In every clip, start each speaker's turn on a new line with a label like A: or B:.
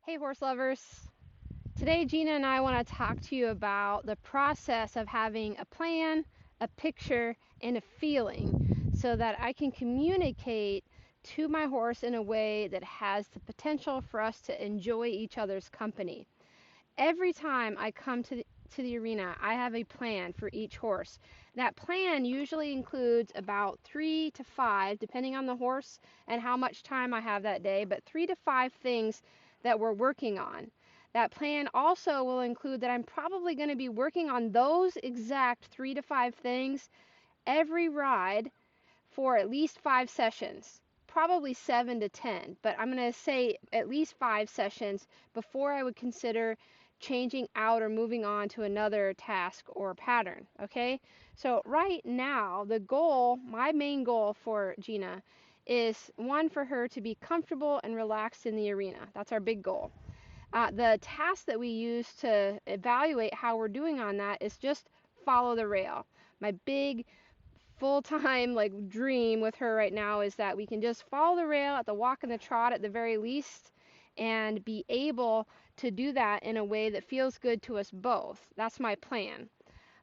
A: Hey horse lovers! Today Gina and I want to talk to you about the process of having a plan, a picture, and a feeling so that I can communicate to my horse in a way that has the potential for us to enjoy each other's company. Every time I come to the arena, I have a plan for each horse. That plan usually includes about 3 to 5, depending on the horse and how much time I have that day, but 3 to 5 things that we're working on. That plan also will include that I'm probably going to be working on those exact 3 to 5 things every ride for at least 5 sessions, probably 7 to 10, but I'm going to say at least 5 sessions before I would consider changing out or moving on to another task or pattern. Okay, so right now the goal, my main goal for Gina, is one, for her to be comfortable and relaxed in the arena. That's our big goal. The task that we use to evaluate how we're doing on that is just follow the rail. My big full-time dream with her right now is that we can just follow the rail at the walk and the trot at the very least, and be able to do that in a way that feels good to us both. That's my plan.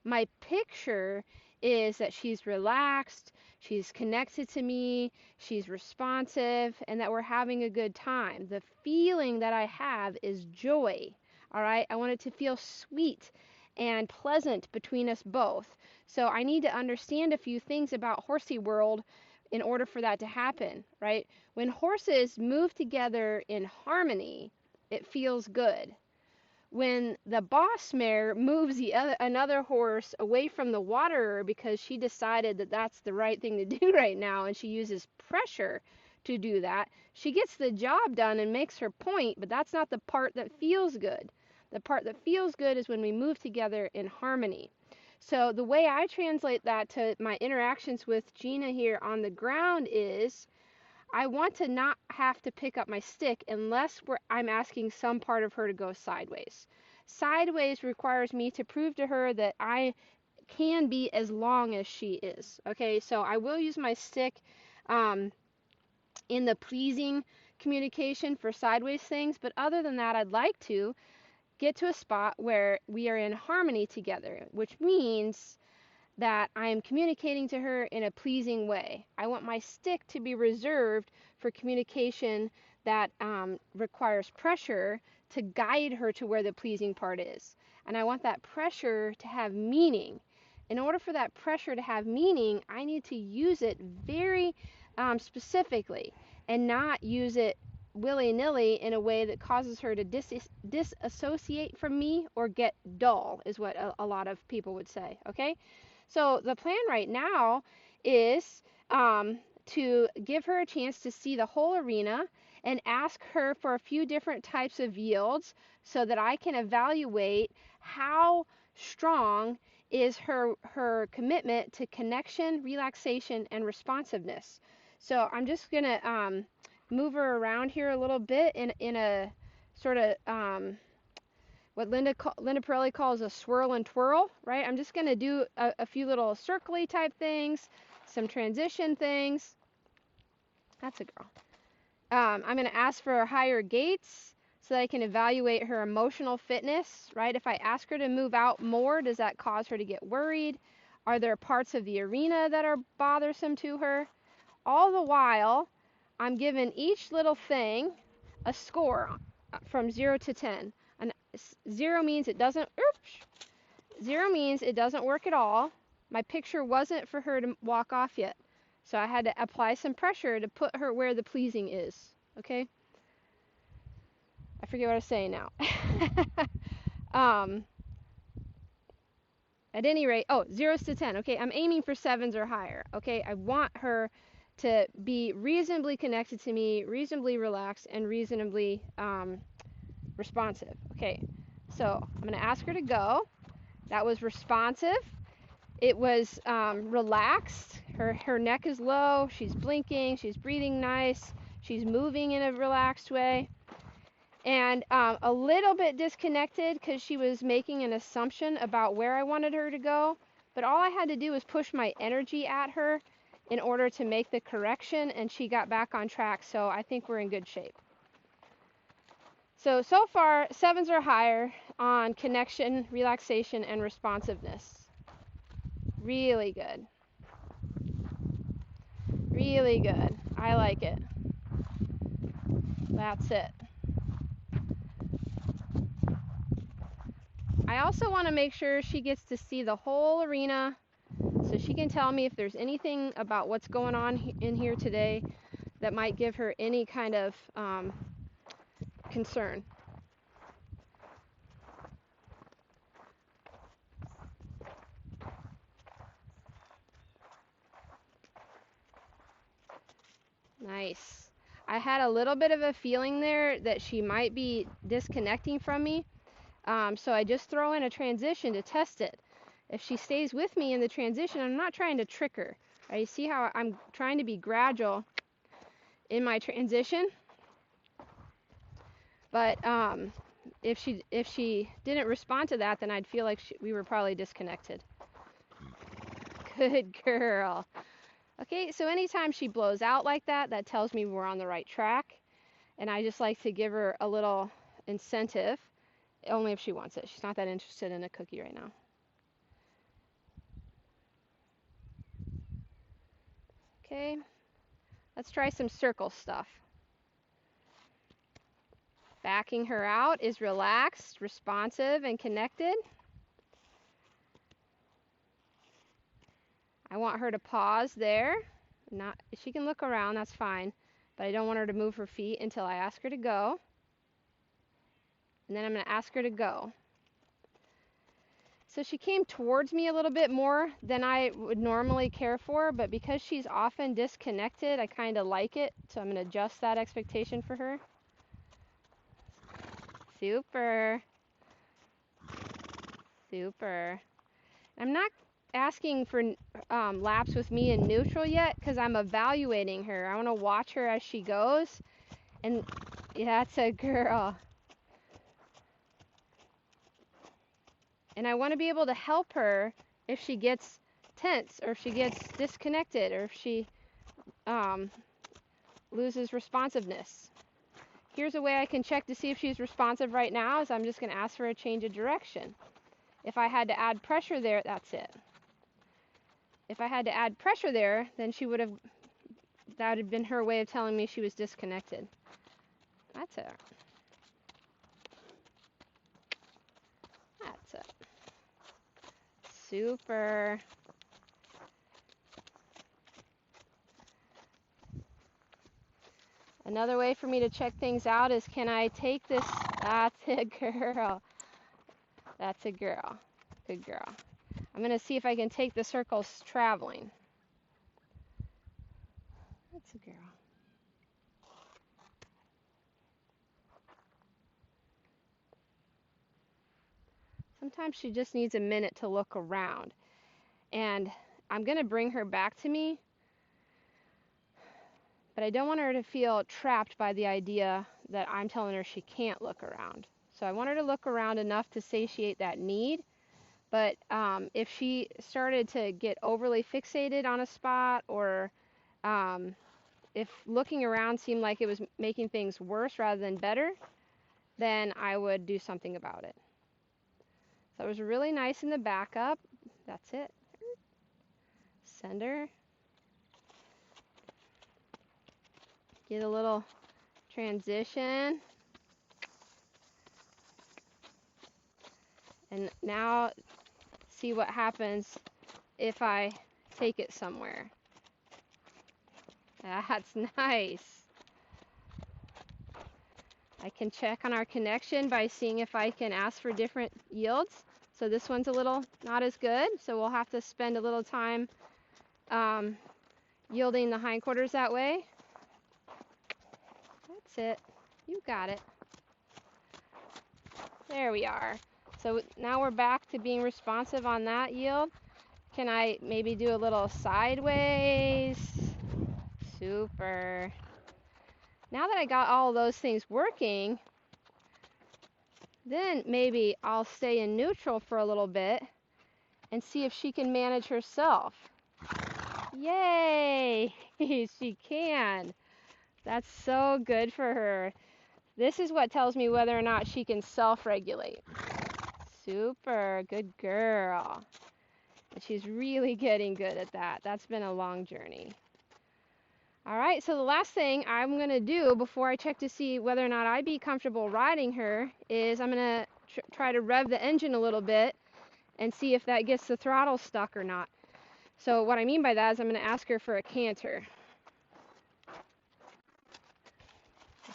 A: My picture is that she's relaxed, she's connected to me, she's responsive, and that we're having a good time. The feeling that I have is joy. All right, I want it to feel sweet and pleasant between us both. So I need to understand a few things about horsey world in order for that to happen, right? When horses move together in harmony, it feels good. When the boss mare moves another horse away from the waterer because she decided that that's the right thing to do right now, and she uses pressure to do that, she gets the job done and makes her point, but that's not the part that feels good. The part that feels good is when we move together in harmony. So the way I translate that to my interactions with Gina here on the ground is, I want to not have to pick up my stick unless I'm asking some part of her to go sideways. Sideways requires me to prove to her that I can be as long as she is. Okay, so I will use my stick in the pleasing communication for sideways things, but other than that, I'd like to get to a spot where we are in harmony together, which means that I am communicating to her in a pleasing way. I want my stick to be reserved for communication that requires pressure to guide her to where the pleasing part is. And I want that pressure to have meaning. In order for that pressure to have meaning, I need to use it very specifically and not use it willy-nilly in a way that causes her to disassociate from me or get dull, is what a lot of people would say. Okay? So the plan right now is to give her a chance to see the whole arena and ask her for a few different types of yields so that I can evaluate how strong is her commitment to connection, relaxation, and responsiveness. So I'm just going to move her around here a little bit in a sort of what Linda Pirelli calls a swirl and twirl, right? I'm just going to do a few little circly type things, some transition things. That's a girl. I'm going to ask for higher gaits so that I can evaluate her emotional fitness, right? If I ask her to move out more, does that cause her to get worried? Are there parts of the arena that are bothersome to her? All the while, I'm giving each little thing a score from 0 to 10. 0 means it doesn't, 0 means it doesn't work at all. My picture wasn't for her to walk off yet. So I had to apply some pressure to put her where the pleasing is. Okay? I forget what I was saying now. At any rate, 0s to 10. Okay, I'm aiming for 7s or higher. Okay, I want her to be reasonably connected to me, reasonably relaxed, and reasonably responsive. Okay, so I'm going to ask her to go. That was responsive. It was relaxed. Her neck is low. She's blinking. She's breathing nice. She's moving in a relaxed way. And a little bit disconnected because she was making an assumption about where I wanted her to go. But all I had to do was push my energy at her in order to make the correction, and she got back on track. So I think we're in good shape. So far, 7s or higher on connection, relaxation, and responsiveness. Really good. Really good. I like it. That's it. I also want to make sure she gets to see the whole arena so she can tell me if there's anything about what's going on in here today that might give her any kind of concern. Nice. I had a little bit of a feeling there that she might be disconnecting from me. So I just throw in a transition to test it. If she stays with me in the transition, I'm not trying to trick her. Right? You see how I'm trying to be gradual in my transition? But if she didn't respond to that, then I'd feel like we were probably disconnected. Good girl. Okay, so anytime she blows out like that, that tells me we're on the right track. And I just like to give her a little incentive, only if she wants it. She's not that interested in a cookie right now. Okay, let's try some circle stuff. Backing her out is relaxed, responsive, and connected. I want her to pause there. She can look around, that's fine, but I don't want her to move her feet until I ask her to go. And then I'm going to ask her to go. So she came towards me a little bit more than I would normally care for, but because she's often disconnected, I kind of like it. So I'm going to adjust that expectation for her. Super. Super. I'm not asking for laps with me in neutral yet because I'm evaluating her. I want to watch her as she goes. And yeah, that's a girl. And I want to be able to help her if she gets tense or if she gets disconnected or if she loses responsiveness. Here's a way I can check to see if she's responsive right now is I'm just going to ask for a change of direction. If I had to add pressure there, that's it. If I had to add pressure there, then that would have been her way of telling me she was disconnected. That's it. That's it. Super. Another way for me to check things out is, can I take this? That's a girl. That's a girl. Good girl. I'm going to see if I can take the circles traveling. That's a girl. Sometimes she just needs a minute to look around. And I'm going to bring her back to me, but I don't want her to feel trapped by the idea that I'm telling her she can't look around. So I want her to look around enough to satiate that need. But if she started to get overly fixated on a spot, or if looking around seemed like it was making things worse rather than better, then I would do something about it. So it was really nice in the backup. That's it. Send her. Get a little transition. And now see what happens if I take it somewhere. That's nice. I can check on our connection by seeing if I can ask for different yields. So this one's a little not as good, so we'll have to spend a little time yielding the hindquarters that way. That's it. You got it. There we are. So now we're back to being responsive on that yield. Can I maybe do a little sideways? Super. Now that I got all those things working, then maybe I'll stay in neutral for a little bit and see if she can manage herself. Yay! She can. That's so good for her. This is what tells me whether or not she can self-regulate. Super, good girl. And she's really getting good at that. That's been a long journey. All right, so the last thing I'm going to do before I check to see whether or not I'd be comfortable riding her is I'm going to try to rev the engine a little bit and see if that gets the throttle stuck or not. So what I mean by that is I'm going to ask her for a canter.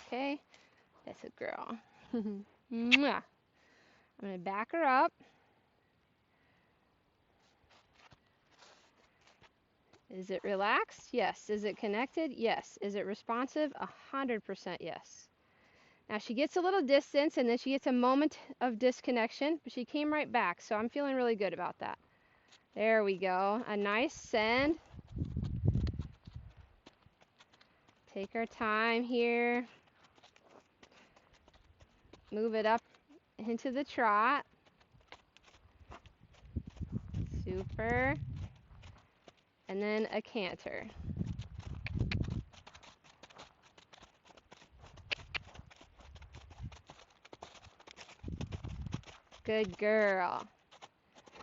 A: Okay, that's a girl. Mwah. I'm going to back her up. Is it relaxed? Yes. Is it connected? Yes. Is it responsive? 100% yes. Now she gets a little distance and then she gets a moment of disconnection, but she came right back, so I'm feeling really good about that. There we go. A nice send. Take our time here. Move it up into the trot. Super. And then a canter. Good girl.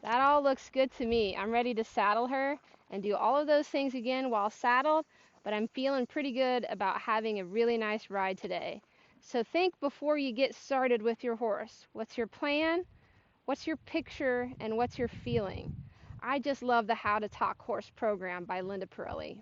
A: That all looks good to me. I'm ready to saddle her and do all of those things again while saddled, but I'm feeling pretty good about having a really nice ride today. So think before you get started with your horse. What's your plan? What's your picture? And what's your feeling? I just love the How to Talk Horse program by Linda Pirelli.